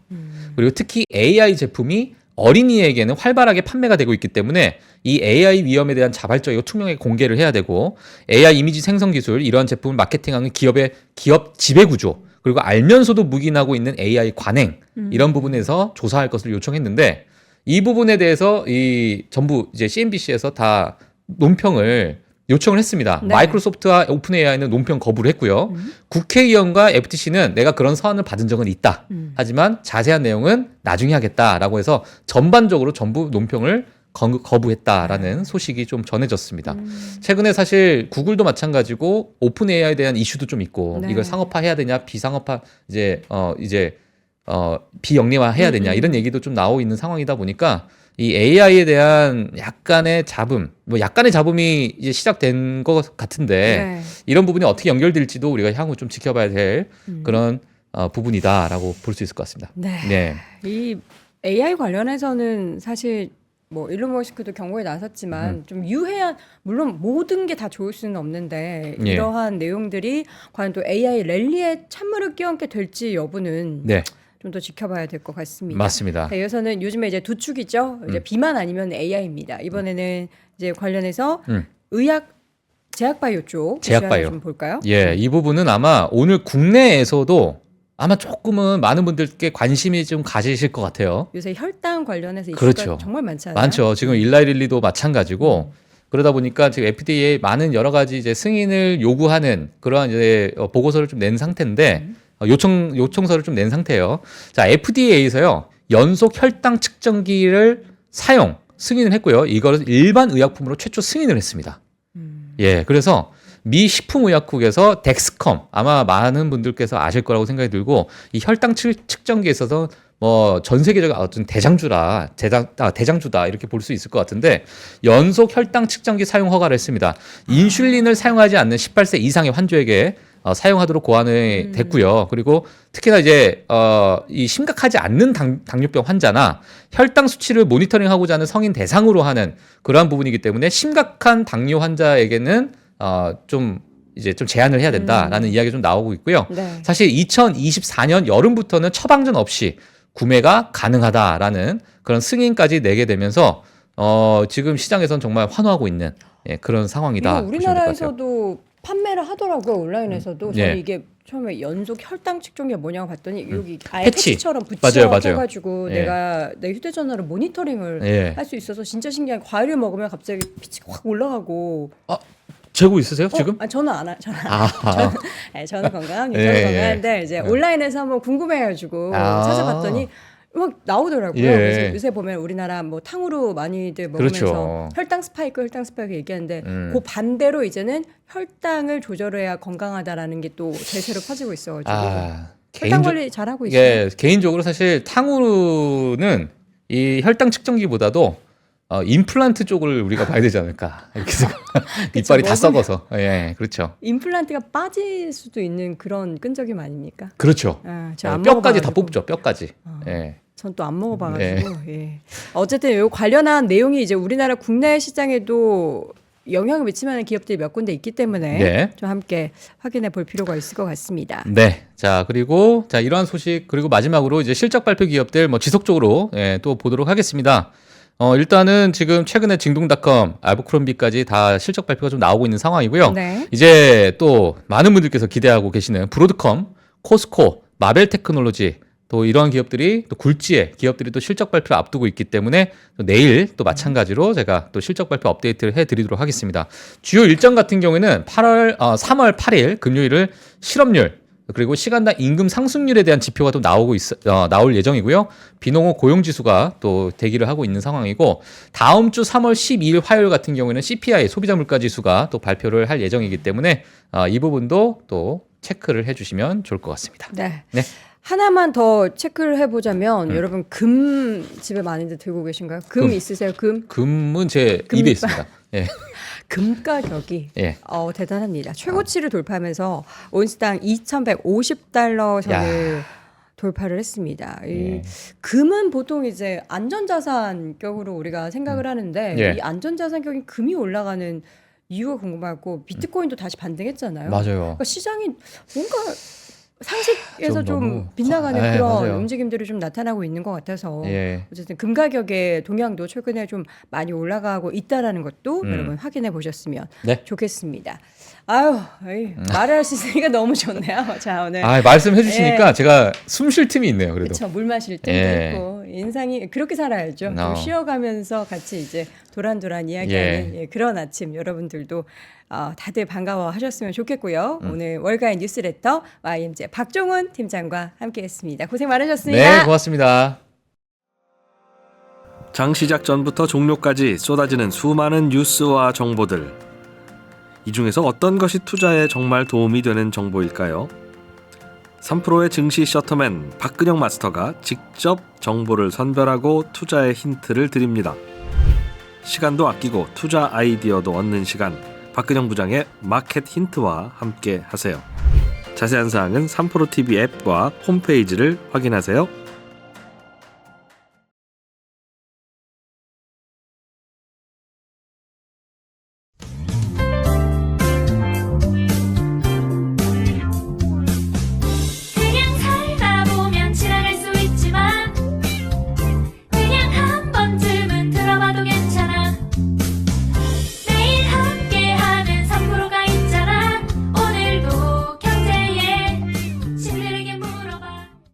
그리고 특히 AI 제품이 어린이에게는 활발하게 판매가 되고 있기 때문에 이 AI 위험에 대한 자발적이고 투명하게 공개를 해야 되고 AI 이미지 생성 기술 이러한 제품을 마케팅하는 기업 지배 구조 그리고 알면서도 묵인하고 있는 AI 관행 이런 부분에서 조사할 것을 요청했는데 이 부분에 대해서 이 전부 이제 CNBC에서 다 논평을 요청을 했습니다. 네. 마이크로소프트와 오픈 AI는 논평 거부를 했고요. 국회의원과 FTC는 내가 그런 서한을 받은 적은 있다. 하지만 자세한 내용은 나중에 하겠다라고 해서 전반적으로 전부 논평을 거부했다라는 소식이 좀 전해졌습니다. 최근에 사실 구글도 마찬가지고 오픈 AI에 대한 이슈도 좀 있고 네. 이걸 상업화해야 되냐 비상업화 비영리화해야 되냐 이런 얘기도 좀 나오고 있는 상황이다 보니까 이 AI에 대한 약간의 잡음이 이제 시작된 것 같은데 네. 이런 부분이 어떻게 연결될지도 우리가 향후 좀 지켜봐야 될 그런 부분이다라고 볼 수 있을 것 같습니다. 네. 네. 이 AI 관련해서는 사실 뭐 일론 머스크도 경고에 나섰지만 좀 유해한 물론 모든 게 다 좋을 수는 없는데 예. 이러한 내용들이 과연 또 AI 랠리에 찬물을 끼얹게 될지 여부는 네, 좀 더 지켜봐야 될 것 같습니다. 맞습니다. 네, 이어서는 요즘에 이제 두 축이죠. 이제 비만 아니면 AI입니다. 이번에는 이제 관련해서 제약바이오 쪽 제약바이오. 좀 볼까요? 예, 이 부분은 아마 오늘 국내에서도 아마 조금은 많은 분들께 관심이 좀 가지실 것 같아요. 요새 혈당 관련해서 이슈가 그렇죠. 정말 많잖아요. 많죠. 지금 일라이릴리도 마찬가지고 그러다 보니까 지금 FDA에 많은 여러 가지 이제 승인을 요구하는 그러한 이제 보고서를 좀 낸 상태인데 요청서를 좀 낸 상태예요. 자, FDA에서요 연속 혈당 측정기를 승인을 했고요. 이거를 일반 의약품으로 최초 승인을 했습니다. 예, 그래서 미 식품의약국에서 덱스컴 아마 많은 분들께서 아실 거라고 생각이 들고 이 혈당 측정기에 있어서 뭐 전 세계적 어떤 대장주다 이렇게 볼 수 있을 것 같은데 연속 혈당 측정기 사용 허가를 했습니다. 인슐린을 사용하지 않는 18세 이상의 환자에게 사용하도록 고안이 됐고요. 그리고 특히나 이제 이 심각하지 않는 당뇨병 환자나 혈당 수치를 모니터링하고자 하는 성인 대상으로 하는 그러한 부분이기 때문에 심각한 당뇨 환자에게는 좀 제한을 해야 된다라는 이야기가 좀 나오고 있고요. 네. 사실 2024년 여름부터는 처방전 없이 구매가 가능하다라는 그런 승인까지 내게 되면서 지금 시장에선 정말 환호하고 있는 그런 상황이다. 이거 우리나라에서도 판매를 하더라고요. 온라인에서도. 저는 예. 이게 처음에 연속 혈당 측정기가 뭐냐고 봤더니 여기 아예 패치. 패치처럼 맞아요. 붙여가지고 예. 내가 내 휴대전화로 모니터링을 예. 할 수 있어서 진짜 신기한. 과일을 먹으면 갑자기 피치가 확 올라가고. 재고 있으세요 지금? 저는 안 저는 저는 건강합니다. 예, 저는 예. 건강한데 이제 온라인에서 한번 궁금해가지고 찾아봤더니 막 나오더라고요. 예. 그래서 요새 보면 우리나라 뭐 탕후루 많이들 먹으면서 그렇죠. 혈당 스파이크 얘기하는데 그 반대로 이제는 혈당을 조절해야 건강하다라는 게 또 대세로 퍼지고 있어가지고 혈당 관리 잘하고 있어요. 예, 개인적으로 사실 탕후루는 이 혈당 측정기보다도 임플란트 쪽을 우리가 봐야 되지 않을까 이렇게 생각. 이빨이 다 썩어서. 예, 그렇죠. 임플란트가 빠질 수도 있는 그런 끈적임 아닙니까? 그렇죠. 저안 뼈까지 다 먹어봐가지고. 뽑죠. 뼈까지. 예. 전 또 안 먹어봐가지고. 예. 어쨌든 요 관련한 내용이 이제 우리나라 국내 시장에도 영향을 미칠 만한 기업들이 몇 군데 있기 때문에 네. 좀 함께 확인해 볼 필요가 있을 것 같습니다. 네. 자, 그리고 이러한 소식 그리고 마지막으로 이제 실적 발표 기업들 뭐 지속적으로 또 보도록 하겠습니다. 일단은 지금 최근에 징동닷컴, 아버크롬비까지 다 실적 발표가 좀 나오고 있는 상황이고요. 네. 이제 또 많은 분들께서 기대하고 계시는 브로드컴, 코스코, 마벨테크놀로지 또 이러한 기업들이 또 굴지의 기업들이 또 실적 발표를 앞두고 있기 때문에 또 내일 또 마찬가지로 제가 또 실적 발표 업데이트를 해드리도록 하겠습니다. 주요 일정 같은 경우에는 3월 8일 금요일을 실업률 그리고 시간당 임금 상승률에 대한 지표가 또 나올 예정이고요. 비농업 고용지수가 또 대기를 하고 있는 상황이고 다음 주 3월 12일 화요일 같은 경우에는 CPI 소비자 물가지수가 또 발표를 할 예정이기 때문에 이 부분도 또 체크를 해주시면 좋을 것 같습니다. 네. 네. 하나만 더 체크를 해보자면 여러분 금 집에 많이들 들고 계신가요? 금 있으세요? 금? 금은 제 금 입에 이빨. 있습니다. 예. 금 가격이 예. 대단합니다. 최고치를 돌파하면서 온스당 2,150달러 선을 돌파를 했습니다. 이 금은 보통 이제 안전자산격으로 우리가 생각을 하는데 예. 이 안전자산격인 금이 올라가는 이유가 궁금하고 비트코인도 다시 반등했잖아요. 맞아요. 그러니까 시장이 뭔가 상식에서 좀 좀 너무 빗나가는 네, 그런 맞아요. 움직임들이 좀 나타나고 있는 것 같아서 예. 어쨌든 금 가격의 동향도 최근에 좀 많이 올라가고 있다라는 것도 여러분 확인해 보셨으면 네. 좋겠습니다. 아유, 말을 할 수 있으니까 너무 좋네요. 자, 오늘 말씀해 주시니까 제가 숨 쉴 틈이 있네요. 그래도. 그렇죠. 물 마실 때도 예. 있고 인상이 그렇게 살아야죠. 좀 쉬어가면서 같이 이제 도란도란 이야기하는 그런 아침 여러분들도 다들 반가워하셨으면 좋겠고요. 오늘 월가의 뉴스레터 YMJ 박종훈 팀장과 함께했습니다. 고생 많으셨습니다. 네, 고맙습니다. 장 시작 전부터 종료까지 쏟아지는 수많은 뉴스와 정보들. 이 중에서 어떤 것이 투자에 정말 도움이 되는 정보일까요? 3프로의 증시 셔터맨 박근영 마스터가 직접 정보를 선별하고 투자의 힌트를 드립니다. 시간도 아끼고 투자 아이디어도 얻는 시간, 박근영 부장의 마켓 힌트와 함께 하세요. 자세한 사항은 3프로TV 앱과 홈페이지를 확인하세요.